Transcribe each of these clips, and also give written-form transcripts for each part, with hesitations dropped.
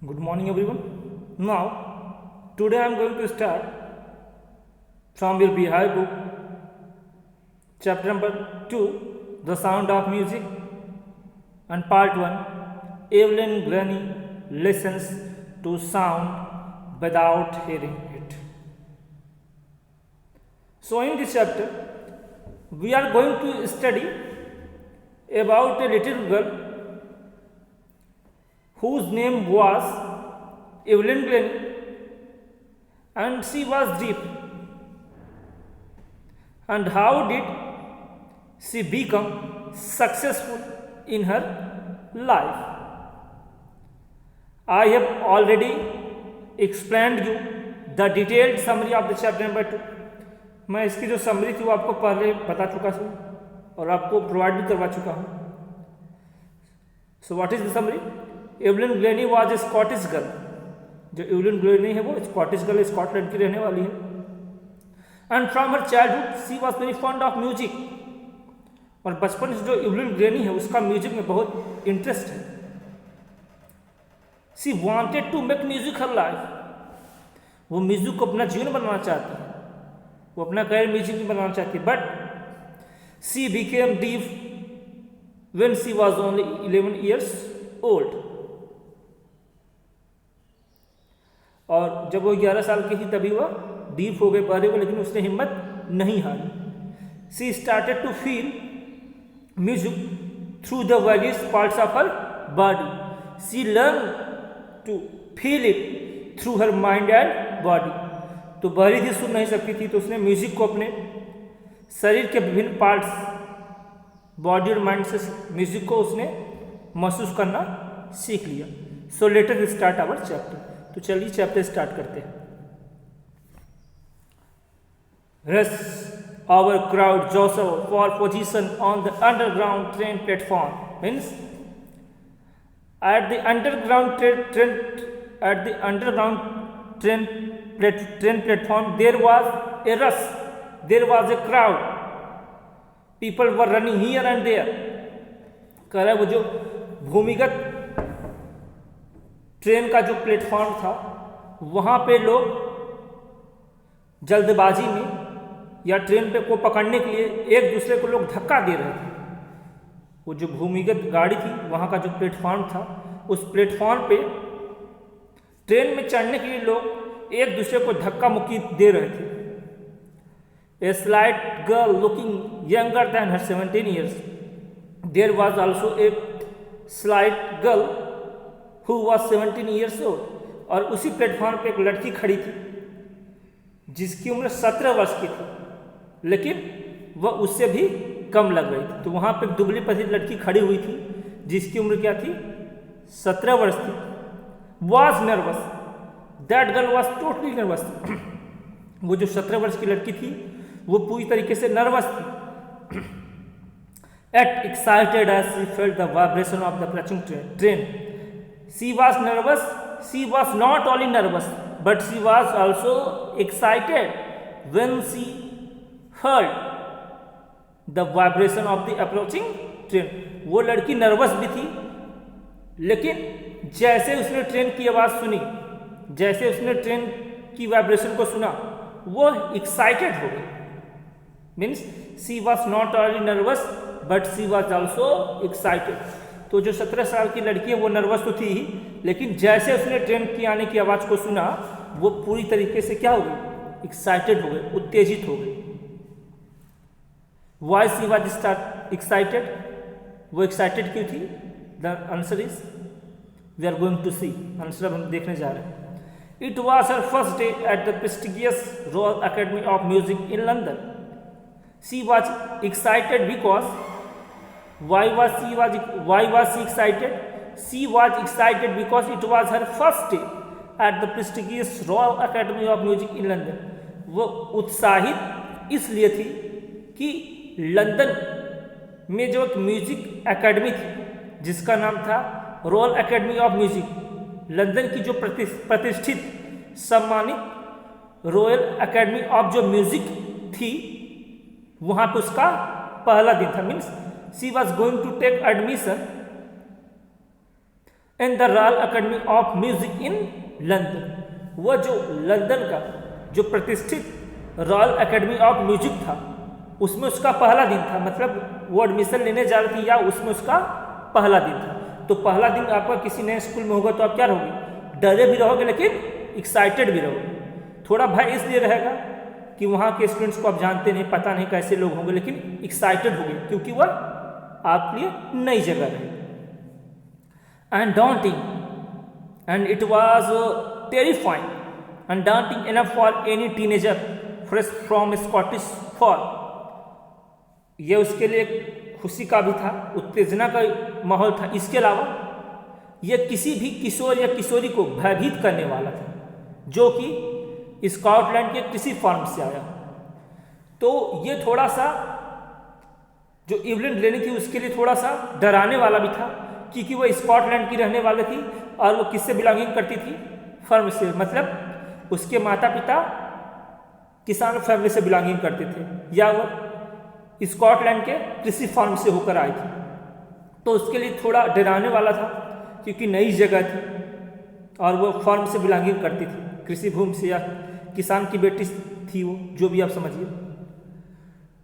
Good morning, everyone. Now, today I am going to start from your Bihar book, chapter number 2, The Sound of Music, and part 1, Evelyn Glennie listens to sound without hearing it. So, in this chapter, we are going to study about a little girl whose name was Evelyn Glennie, and she was deaf. And how did she become successful in her life? I have already explained you the detailed summary of the chapter number 2. मैं इसकी जो summary थी वो आपको पहले बता चुका हूँ और आपको प्रोवाइड भी करवा चुका हूँ. So what is the summary? Evelyn Glenny was a Scottish girl. जो एवलिन ग्लेनी है वो स्कॉटिश गर्ल, स्कॉटलैंड की रहने वाली है. And from her childhood she was very fond of music. और बचपन से जो एवलिन ग्लेनी है उसका म्यूजिक में बहुत इंटरेस्ट है. She wanted to make music her life. वो म्यूजिक को अपना जीवन बनाना चाहती है, वो अपना करियर म्यूजिक में बनाना चाहती है. But she became deaf when she was only 11 years old. और जब वो 11 साल की थी तभी वह डीप हो गए पहले को, लेकिन उसने हिम्मत नहीं हारी. She started to feel music through the various parts of her body. She learn to feel it through her mind and body. तो बाहरी थी, सुन नहीं सकती थी, तो उसने म्यूजिक को अपने शरीर के विभिन्न पार्ट्स, बॉडी और माइंड से म्यूजिक को उसने महसूस करना सीख लिया. So let's start our chapter. तो चलिए चैप्टर स्टार्ट करते हैं. रस आवर क्राउड जोसो for position on the underground train platform. Means at the underground train platform there was a rush, there was a crowd, people were running here and there. कह रहा है वो जो भूमिगत train का जो platform था वहां पे लोग जल्दबाजी में या ट्रेन पे को पकड़ने के लिए एक दूसरे को लोग धक्का दे रहे थे. वो जो भूमिगत गाड़ी थी वहाँ का जो प्लेटफॉर्म था, उस प्लेटफॉर्म पे ट्रेन में चढ़ने के लिए लोग एक दूसरे को धक्का मुक्की दे रहे थे. A slight girl looking younger than her 17 years. There was also a slight girl who was 17 years old. और उसी प्लेटफॉर्म पे एक लड़की खड़ी थी जिसकी उम्र 17 वर्ष की थी, लेकिन वह उससे भी कम लग रही थी. तो वहां पे एक दुबली पतली लड़की खड़ी हुई थी जिसकी उम्र क्या थी? 17 वर्ष थी. Was nervous. That girl was totally nervous. वो जो 17 वर्ष की लड़की थी वो पूरी तरीके से नर्वस थी. At excited as she felt the vibration of the approaching train. She was nervous. She was not only nervous but she was also excited when she heard the vibration of the approaching train. वो लड़की nervous भी थी, लेकिन जैसे उसने train की आवाज़ सुनी, जैसे उसने ट्रेन की वाइब्रेशन को सुना, वो एक्साइटेड हो गई. Means she was not only nervous but she was also excited. तो जो 17 साल की लड़की है वो नर्वस तो थी ही, लेकिन जैसे उसने ट्रेन की आने की आवाज़ को सुना वो पूरी तरीके से क्या हो गई? एक्साइटेड हो गई, उत्तेजित हो गई. Why she was excited? वो एक्साइटेड क्यों थी? The answer is we are going to see. Answer हम देखने जा रहे हैं. It was her first day at the prestigious Royal Academy of Music in London. She was excited because why was she excited? She was excited because it was her first day at the prestigious Royal Academy of Music in London. वो उत्साहित इसलिए थी कि London में जो एक music academy थी जिसका नाम था Royal Academy of Music, London की जो प्रतिष्ठित सम्मानित रॉयल एकेडमी ऑफ जो म्यूजिक थी, वहां पे उसका पहला दिन था. Means she was going to take admission in the Royal Academy of Music in London. वह जो लंदन का जो प्रतिष्ठित रॉयल अकेडमी ऑफ म्यूजिक था उसमें उसका पहला दिन था, मतलब वो एडमिशन लेने जा रही थी या उसमें उसका पहला दिन था। तो पहला दिन आपका किसी नए स्कूल में होगा तो आप क्या रहोगे, डरे भी रहोगे लेकिन एक्साइटेड भी रहोगे। थोड़ा भय इसलिए रहेगा कि वहाँ के स्टूडेंट्स को आप जानते नहीं, पता नहीं कैसे लोग होंगे, लेकिन एक्साइटेड होंगे क्योंकि वह आपके लिए नई जगह है। And daunting and it was terrifying and daunting enough for any teenager fresh from Scottish fall। यह उसके लिए खुशी का भी था, उत्तेजना का माहौल था। इसके अलावा यह किसी भी किशोर या किशोरी को भयभीत करने वाला था जो कि स्कॉटलैंड के किसी फॉर्म से आया। तो ये थोड़ा सा जो इवलिन ग्लेनी थी उसके लिए थोड़ा सा डराने वाला भी था क्योंकि वो स्कॉटलैंड की रहने वाली थी और वो किससे बिलोंगिंग करती थी, फर्म से, मतलब उसके माता पिता किसान फैमिली से बिलोंगिंग करते थे या वो स्कॉटलैंड के कृषि फॉर्म से होकर आई थी। तो उसके लिए थोड़ा डराने वाला था क्योंकि नई जगह थी और वो फॉर्म से बिलोंगिंग करती थी, कृषि भूमि से या किसान की बेटी थी वो, जो भी आप समझिए।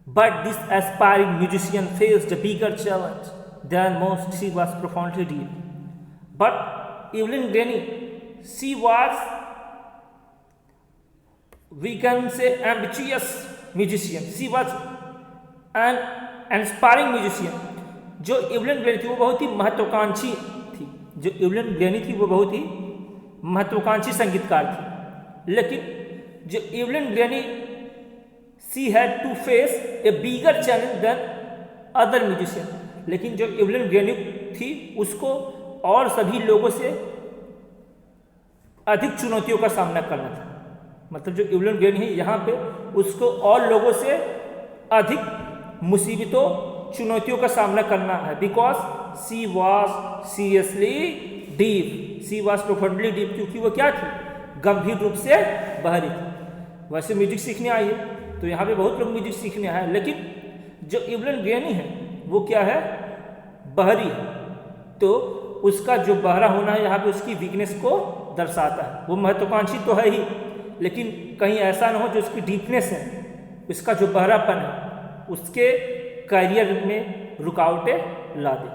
But this aspiring musician faced a bigger challenge than most। She was profoundly deep, but Evelyn Glennie, she was, we can say, ambitious musician। She was an inspiring musician। जो इवलिन ग्लेनी थी वो बहुत ही महत्वाकांक्षी थी, जो Evelyn Glenny थी वो बहुत ही महत्वाकांक्षी संगीतकार थी। लेकिन जो Evelyn Glenny, she had to face a bigger challenge than other musician। लेकिन जो इवलिन ग्लेनी थी उसको और सभी लोगों से अधिक चुनौतियों का सामना करना था। मतलब जो इवलिन ग्लेनी है यहाँ पे उसको और लोगों से अधिक मुसीबतों चुनौतियों का सामना करना है। Because she was seriously deep, she was profoundly deep, क्योंकि वो क्या थी, गंभीर रूप से बहरी थी। वैसे म्यूजिक सीखने आई है तो यहाँ पे बहुत लोग म्यूजिक सीखने आए, लेकिन जो इवलिन ग्लेनी है वो क्या है, बहरी है। तो उसका जो बहरा होना है यहाँ पे उसकी वीकनेस को दर्शाता है। वो महत्वाकांक्षी तो है ही, लेकिन कहीं ऐसा ना हो जो उसकी डीपनेस है, उसका जो बहरापन है उसके करियर में रुकावटें ला दे।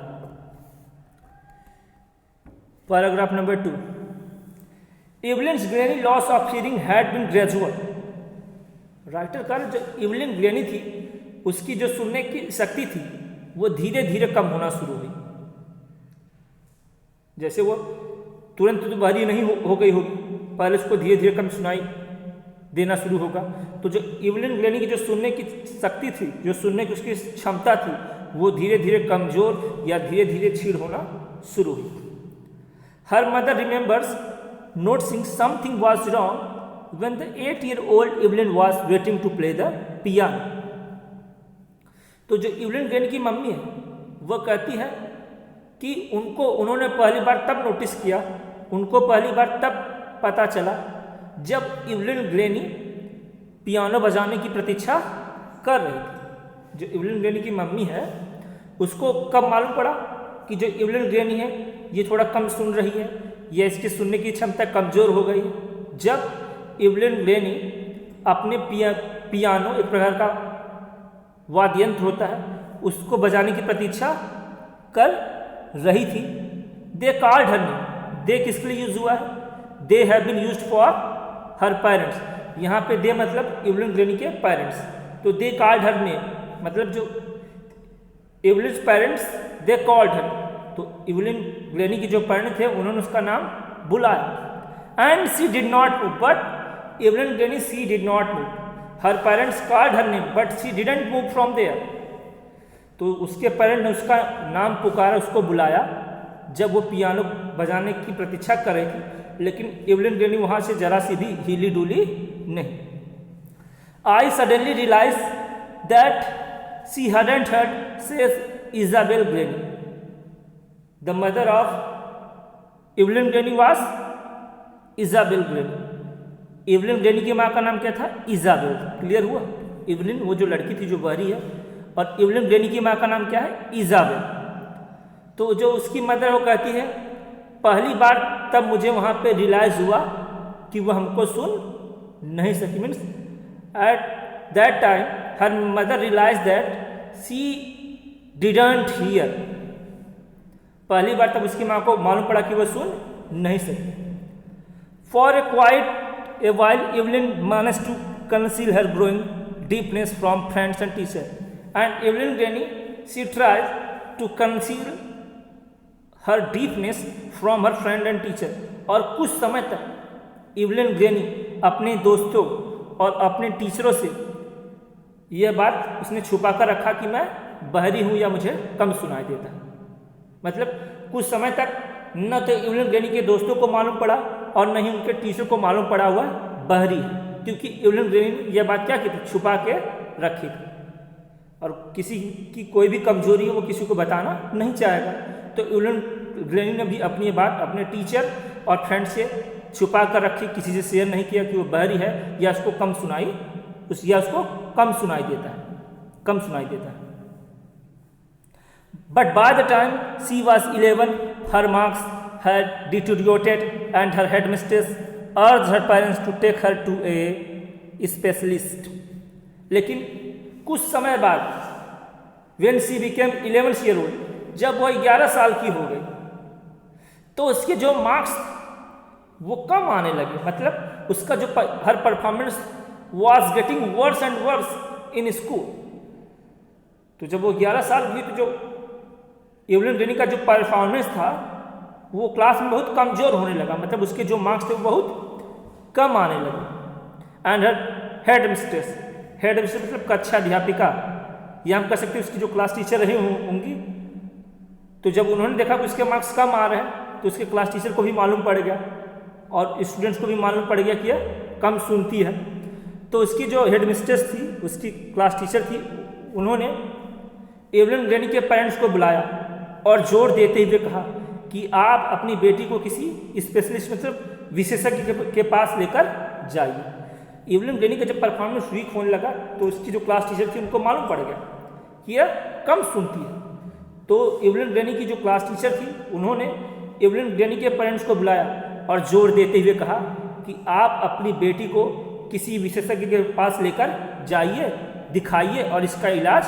Paragraph number 2, Evelyn Glennie loss of hearing had been gradual. Writer का जो इवलिन ग्लेनी थी उसकी जो सुनने की शक्ति थी वो धीरे धीरे कम होना शुरू हुई। जैसे वो तुरंत तो बहरी नहीं हो गई होगी, पहले उसको धीरे धीरे कम सुनाई देना शुरू होगा। तो जो इवलिन ग्लेनी की जो सुनने की शक्ति थी, जो सुनने की उसकी क्षमता थी, वो धीरे धीरे कमजोर या धीरे धीरे छीड़ होना शुरू हुई। Her mother remembers noticing something was wrong when the 8-year-old Evelyn was waiting to play the piano। तो जो इवलिन ग्लेनी की मम्मी है वह कहती है कि उन्होंने पहली बार तब नोटिस किया, उनको पहली बार तब पता चला जब इवलिन ग्लेनी पियानो बजाने की प्रतीक्षा कर रही थी। जो इवलिन ग्लेनी की मम्मी है उसको कब मालूम पड़ा कि जो इवलिन ग्लेनी है ये थोड़ा कम सुन रही है या इसकी सुनने की क्षमता कमजोर हो गई है, जब इवलिन ग्लेनी अपने पियानो, एक प्रकार का वाद्य यंत्र होता है, उसको बजाने की प्रतीक्षा कर रही थी। They called her name. दे किसके लिए यूज हुआ है, they have been used for her parents. यहाँ पे दे मतलब इवलिन ग्लेनी के पेरेंट्स। तो दे कॉल्ड हर नेम मतलब जो Evelyn parents they called her, तो इवलिन ग्लेनी की जो पेरेंट्स थे उन्होंने उसका नाम बुलाया। And she did not move, but Evelyn Glennie she did not move. Her parents called her name but she didn't move from there. तो उसके पेरेंट ने उसका नाम पुकारा, उसको बुलाया जब वो पियानो बजाने की प्रतीक्षा कर रही थी, लेकिन इवलिन ग्लेनी वहां से जरा सी भी हिली डुली नहीं। I suddenly realize that she hadn't heard, says Isabel Glennie। The mother of Evelyn Glennie was Isabel Glennie। Evelyn Glenny की माँ का नाम क्या था, इजाबेल। क्लियर हुआ, इवलिन वो जो लड़की थी जो बहरी है, और इवलिन ग्लेनी की माँ का नाम क्या है, इजाबेल। तो जो उसकी मदर वो कहती है पहली बार तब मुझे वहाँ पे रियलाइज़ हुआ कि वो हमको सुन नहीं सकी। Means at that time her mother realize that she didn't hear. पहली बार तब उसकी माँ को मालूम पड़ा कि वो सुन नहीं सकी। For a while Evelyn manage to conceal her growing deepness from friends and teacher and Evelyn Glennie she tries to conceal her deepness from her friend and teacher. और कुछ समय तक एवलिन ग्रैनी अपने दोस्तों और अपने टीचरों से यह बात उसने छुपा कर रखा कि मैं बहरी हूँ या मुझे कम सुनाई देता है। मतलब कुछ समय तक न तो एवलिन ग्रैनी के दोस्तों को मालूम पड़ा और न ही उनके टीचर को मालूम पड़ा हुआ बहरी है, क्योंकि एवलिन ग्रैनी ने यह बात क्या की थी, छुपा के रखी थी। और किसी की कोई भी कमजोरी हो वो किसी को बताना नहीं चाहेगा। तो एवलिन ग्रैनी ने भी अपनी ये बात अपने टीचर और फ्रेंड से छुपा कर रखी, किसी से शेयर नहीं किया कि वो बहरी है या उसको कम सुनाई देता है। But by the time she was 11, her marks had deteriorated and her headmistress urged her parents to take her to a specialist. लेकिन कुछ समय बाद when she became 11 years old, जब वह 11 साल की हो गई तो उसके जो मार्क्स वो कम आने लगे। मतलब उसका जो हर performance was getting worse and worse in school। तो जब वो 11 साल हुई तो जो एवलिन ग्रैनी का जो परफॉर्मेंस था वो क्लास में बहुत कमज़ोर होने लगा। मतलब उसके जो मार्क्स थे वो बहुत कम आने लगे। एंड हर हेड मिस्ट्रेस मतलब कक्षा अध्यापिका, या हम कह सकते हैं उसकी जो क्लास टीचर रही होंगी, तो जब उन्होंने देखा कि उसके मार्क्स कम आ रहे हैं तो उसके क्लास टीचर को भी मालूम पड़ गया और स्टूडेंट्स को भी मालूम पड़ गया कि यह कम सुनती है। तो उसकी जो हेड मिस्ट्रेस थी, उसकी क्लास टीचर थी, उन्होंने एवलिन ग्रैनी के पेरेंट्स को बुलाया और जोर देते हुए कहा कि आप अपनी बेटी को किसी स्पेशलिस्ट मतलब विशेषज्ञ के पास लेकर जाइए। एवलिन ग्रैनी का जब परफॉर्मेंस वीक होने लगा तो उसकी जो क्लास टीचर थी उनको मालूम पड़ गया कि यह कम सुनती है। तो एवलिन ग्रैनी की जो क्लास टीचर थी उन्होंने एवलिन ग्रैनी के पेरेंट्स को बुलाया और जोर देते हुए कहा कि आप अपनी बेटी को किसी विशेषज्ञ के पास लेकर जाइए, दिखाइए और इसका इलाज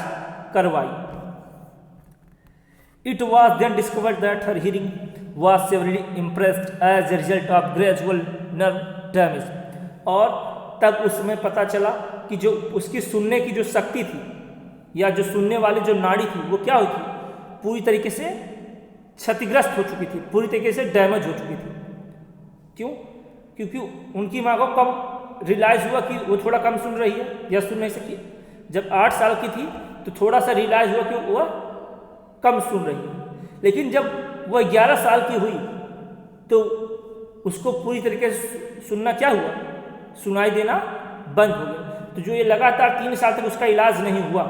करवाइए। It was then discovered that her hearing was severely impressed as a result of gradual nerve damage। और तब उस समय पता चला कि जो उसकी सुनने की जो शक्ति थी या जो सुनने वाली जो नाड़ी थी वो क्या हुई थी, पूरी तरीके से क्षतिग्रस्त हो चुकी थी, पूरी तरीके से डैमेज हो चुकी थी। क्यों? क्योंकि उनकी माँ को कब रियलाइज़ हुआ कि वो थोड़ा कम सुन रही है या सुन नहीं सकी। जब 8 साल की थी तो थोड़ा सा रियलाइज़ हुआ कि वह कम सुन रही है, लेकिन जब वह 11 साल की हुई तो उसको पूरी तरीके से सुनना क्या हुआ, सुनाई देना बंद हो गया। तो जो ये लगातार 3 साल तक उसका इलाज नहीं हुआ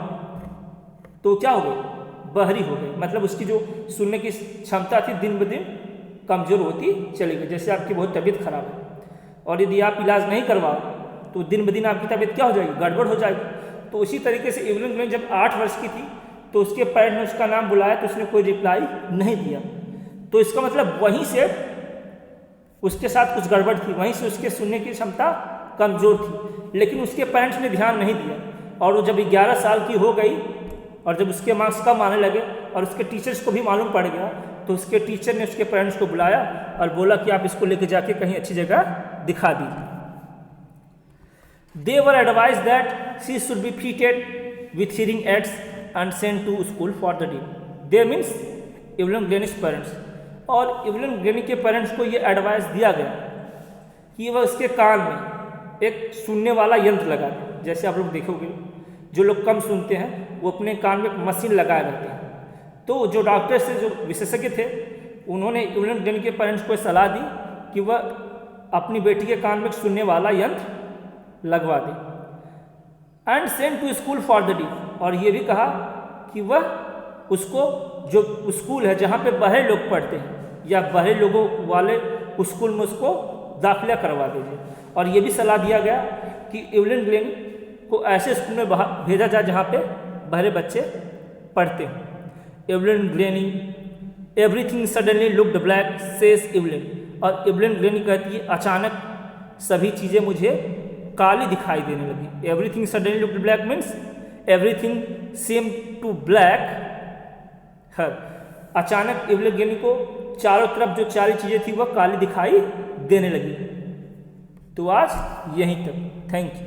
तो क्या हो गई, बहरी हो गई। मतलब उसकी जो सुनने की क्षमता थी दिन ब दिन कमज़ोर होती चली गई। जैसे आपकी बहुत तबीयत खराब है और यदि आप इलाज नहीं करवाओ तो दिन ब दिन आपकी तबीयत क्या हो जाएगी, गड़बड़ हो जाएगी। तो उसी तरीके से एवलिन ग्रैनी जब 8 वर्ष की थी तो उसके पेरेंट्स ने उसका नाम बुलाया तो उसने कोई रिप्लाई नहीं दिया। तो इसका मतलब वहीं से उसके साथ कुछ गड़बड़ थी, वहीं से उसके सुनने की क्षमता कमज़ोर थी, लेकिन उसके पेरेंट्स ने ध्यान नहीं दिया। और वो जब 11 साल की हो गई और जब उसके मार्क्स कम आने लगे और उसके टीचर्स को भी मालूम पड़ गया तो उसके टीचर ने उसके पेरेंट्स को बुलाया और बोला कि आप इसको लेके जाके कहीं अच्छी जगह दिखा दीजिए। They were advise that she should be fitted with hearing aids and sent to school for the day. They means Evelyn Glennie's parents. और एवलिन ग्रैनी के पेरेंट्स को ये एडवाइस दिया गया कि वह उसके कान में एक सुनने वाला यंत्र लगा दें। जैसे आप लोग देखोगे जो लोग कम सुनते हैं वो अपने कान में एक मशीन लगाए रहते हैं। तो जो डॉक्टर से जो विशेषज्ञ थे उन्होंने एवलिन ग्रैनी के पेरेंट्स को सलाह दी कि वह अपनी बेटी के कान में एक सुनने वाला यंत्र लगवा दे and send to school for the day. और ये भी कहा कि वह उसको जो स्कूल है जहाँ पे बहरे लोग पढ़ते हैं या बहरे लोगों वाले स्कूल में उसको दाखिला करवा दीजिए। और ये भी सलाह दिया गया कि एवलिन ग्रैनी को ऐसे स्कूल में भेजा जाए जहाँ पे बहरे बच्चे पढ़ते हैं। Evelyn granny everything suddenly looked black says Evelyn, और इवलिन ग्लेनी कहती है अचानक सभी चीज़ें मुझे काली दिखाई देने लगी। Everything suddenly looked black means everything same to black her. अचानक इवलिन ग्लेनी को चारों तरफ जो सारी चीज़ें थी वह काली दिखाई देने लगी। तो आज यहीं तक, थैंक यू।